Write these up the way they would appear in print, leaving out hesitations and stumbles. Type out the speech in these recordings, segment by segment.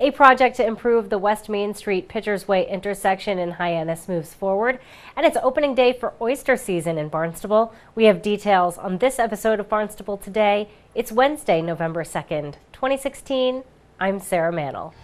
A project to improve the West Main Street Pitchers Way intersection in Hyannis moves forward, and it's opening day for oyster season in Barnstable. We have details on this episode of Barnstable Today. It's Wednesday, November 2nd, 2016. I'm Sarah Mannel.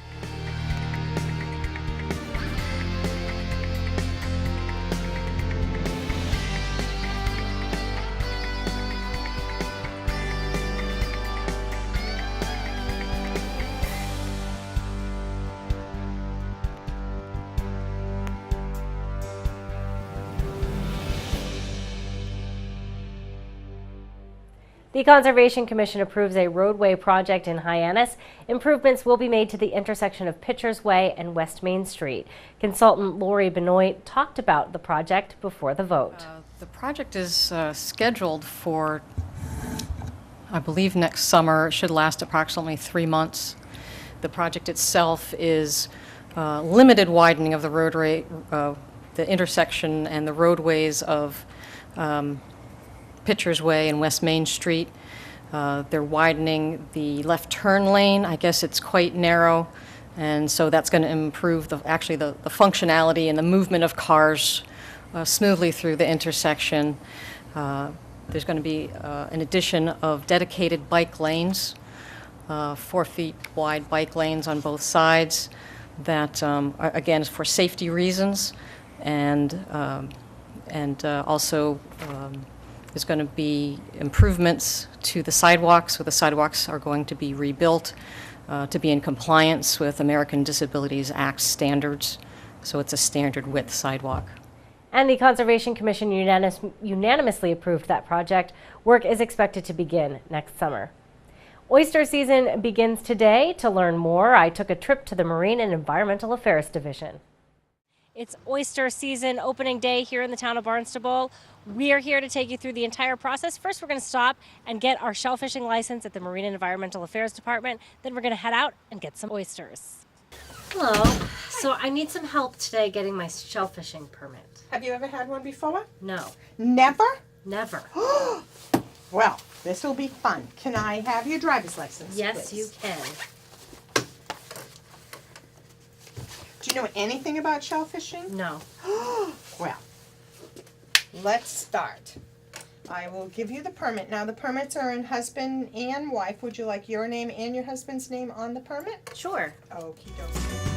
The Conservation Commission approves a roadway project in Hyannis. Improvements will be made to the intersection of Pitchers Way and West Main Street. Consultant Lori Benoit talked about the project before the vote. The project is scheduled for, I believe, next summer. It should last approximately 3 months. The project itself is limited widening of the roadway, the intersection and the roadways of Pitchers Way and West Main Street. They're widening the left turn lane. I guess it's quite narrow, and so that's going to improve the functionality and the movement of cars smoothly through the intersection. There's going to be an addition of dedicated bike lanes, 4 feet wide bike lanes on both sides. That again is for safety reasons, and also. There's going to be improvements to the sidewalks, so the sidewalks are going to be rebuilt to be in compliance with American Disabilities Act standards, so it's a standard width sidewalk. And the Conservation Commission unanimously approved that project. Work is expected to begin next summer. Oyster season begins today. To learn more, I took a trip to the Marine and Environmental Affairs Division. It's oyster season opening day here in the town of Barnstable. We are here to take you through the entire process. First, we're going to stop and get our shellfishing license at the Marine and Environmental Affairs Department. Then we're going to head out and get some oysters. Hello. So I need some help today getting my shellfishing permit. Have you ever had one before? No. Never? Never. Well, this will be fun. Can I have your driver's license, Yes, please? you can. Do you know anything about shellfishing? No. Well, let's start. I will give you the permit. Now, the permits are in husband and wife. Would you like your name and your husband's name on the permit? Sure. Okie dokie.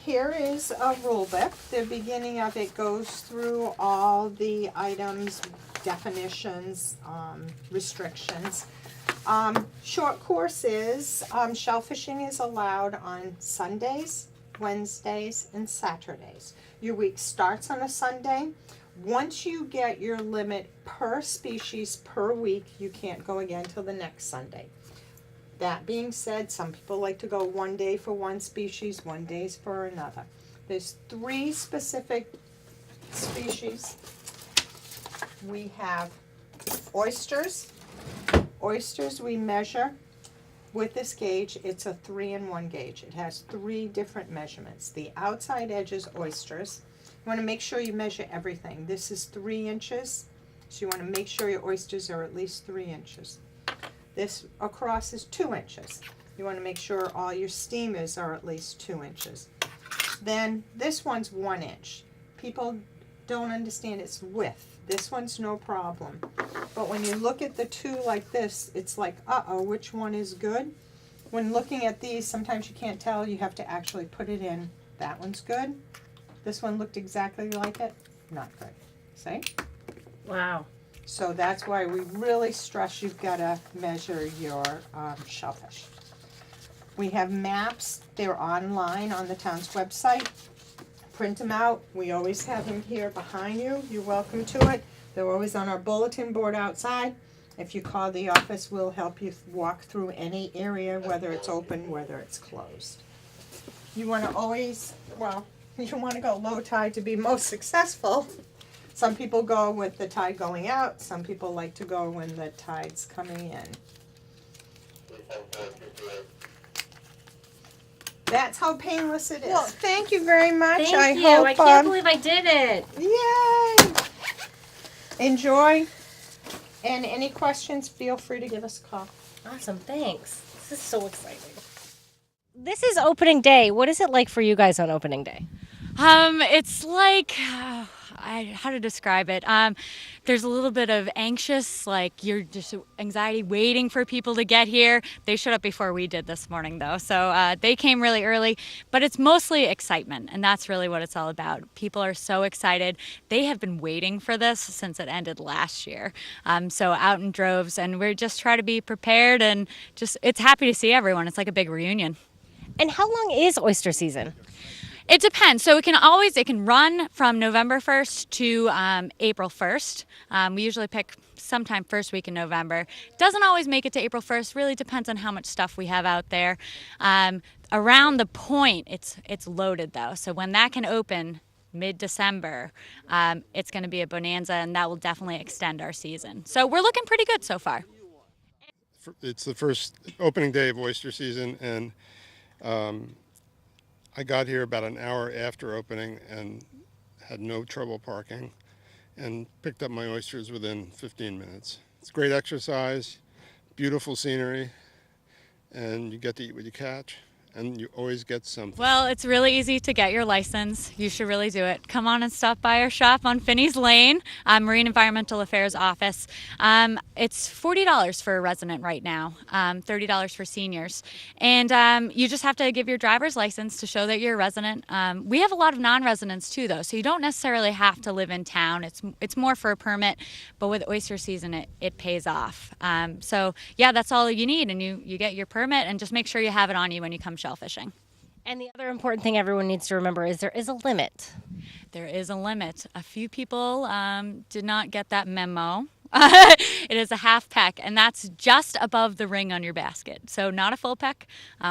Here is a rule book. The beginning of it goes through all the items, definitions, restrictions. Short course is shellfishing is allowed on Sundays, Wednesdays, and Saturdays. Your week starts on a Sunday. Once you get your limit per species per week, you can't go again till the next Sunday. That being said, some people like to go one day for one species, one day for another. There's 3 specific species. We have oysters. Oysters we measure with this gauge. It's a 3-in-1 gauge. It has 3 different measurements. The outside edge is oysters. You want to make sure you measure everything. This is 3 inches, so you want to make sure your oysters are at least 3 inches. This across is 2 inches. You want to make sure all your steamers are at least 2 inches. Then this one's 1 inch. People don't understand its width. This one's no problem. But when you look at the 2 like this, it's like, uh-oh, which one is good? When looking at these, sometimes you can't tell. You have to actually put it in. That one's good. This one looked exactly like it. Not good. See? Wow. So that's why we really stress you've got to measure your shellfish. We have maps. They're online on the town's website. Print them out. We always have them here behind you. You're welcome to it. They're always on our bulletin board outside. If you call the office, we'll help you walk through any area, whether it's open, whether it's closed. you want to always, well, you want to go low tide to be most successful. Some people go with the tide going out. Some people like to go when the tide's coming in. That's how painless it is. Well, thank you very much. Thank you. I can't believe I did it. Yay! Enjoy. And any questions, feel free to give us a call. Awesome. Thanks. This is so exciting. This is opening day. What is it like for you guys on opening day? It's like, how to describe it? There's a little bit of anxious, like you're just anxiety waiting for people to get here. They showed up before we did this morning though, so they came really early, but it's mostly excitement, and that's really what it's all about. People are so excited. They have been waiting for this since it ended last year. So out in droves, and we're just trying to be prepared, and just, it's happy to see everyone. It's like a big reunion. And how long is oyster season? It depends. So it can run from November 1st to April 1st. We usually pick sometime first week in November. Doesn't always make it to April 1st. Really depends on how much stuff we have out there. Around the point, it's loaded though. So when that can open mid-December, it's going to be a bonanza, and that will definitely extend our season. So we're looking pretty good so far. It's the first opening day of oyster season, and I got here about an hour after opening and had no trouble parking and picked up my oysters within 15 minutes. It's great exercise, beautiful scenery, and you get to eat what you catch, and you always get something. Well, it's really easy to get your license. You should really do it. Come on and stop by our shop on Finney's Lane, Marine Environmental Affairs office. It's $40 for a resident right now, $30 for seniors. And you just have to give your driver's license to show that you're a resident. We have a lot of non-residents too, though, so you don't necessarily have to live in town. It's more for a permit, but with oyster season, it pays off. So yeah, that's all you need, and you get your permit, and just make sure you have it on you when you come shellfishing. And the other important thing everyone needs to remember is there is a limit. There is a limit. A few people did not get that memo. It is a half peck, and that's just above the ring on your basket. So not a full peck.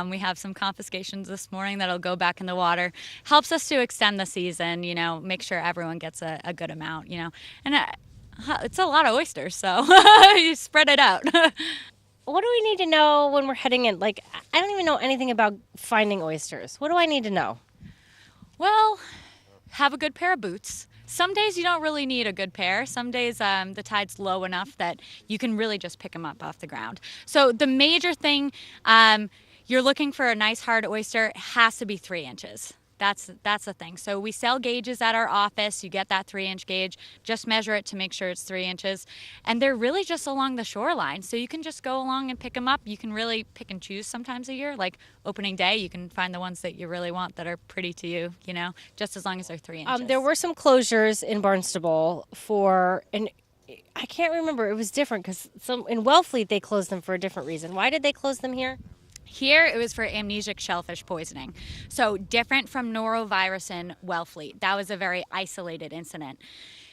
We have some confiscations this morning that'll go back in the water. Helps us to extend the season, make sure everyone gets a good amount, And it's a lot of oysters, so you spread it out. What do we need to know when we're heading in? Like, I don't even know anything about finding oysters. What do I need to know? Well, have a good pair of boots. Some days you don't really need a good pair. Some days the tide's low enough that you can really just pick them up off the ground. So the major thing, you're looking for a nice hard oyster, it has to be 3 inches. That's the thing. So we sell gauges at our office. You get that 3-inch gauge. Just measure it to make sure it's 3 inches. And they're really just along the shoreline. So you can just go along and pick them up. You can really pick and choose sometimes a year. Like opening day, you can find the ones that you really want that are pretty to you, just as long as they're 3 inches. There were some closures in Barnstable and I can't remember. It was different because in Wellfleet they closed them for a different reason. Why did they close them here? Here, it was for amnesic shellfish poisoning. So different from norovirus in Wellfleet. That was a very isolated incident.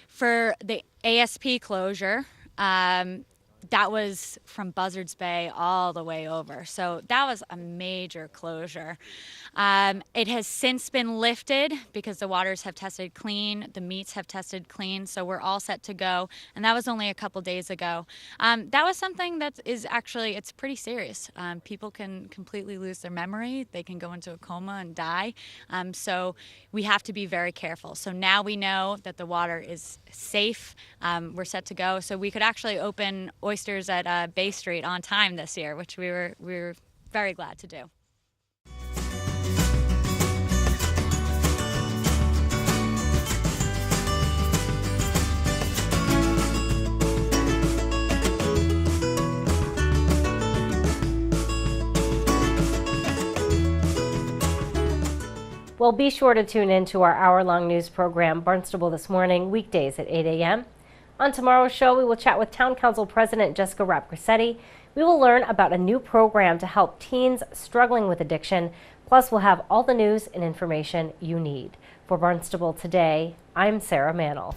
For the ASP closure, that was from Buzzards Bay all the way over. So that was a major closure. It has since been lifted because the waters have tested clean, the meats have tested clean, so we're all set to go. And that was only a couple days ago. That was something that is actually, it's pretty serious. People can completely lose their memory. They can go into a coma and die. So we have to be very careful. So now we know that the water is safe. We're set to go. So we could actually open oysters at Bay Street on time this year, which we were very glad to do. Well, be sure to tune in to our hour-long news program, Barnstable This Morning, weekdays at 8 a.m. On tomorrow's show, we will chat with Town Council President Jessica Rapp-Grassetti. We will learn about a new program to help teens struggling with addiction. Plus, we'll have all the news and information you need. For Barnstable Today, I'm Sarah Mannel.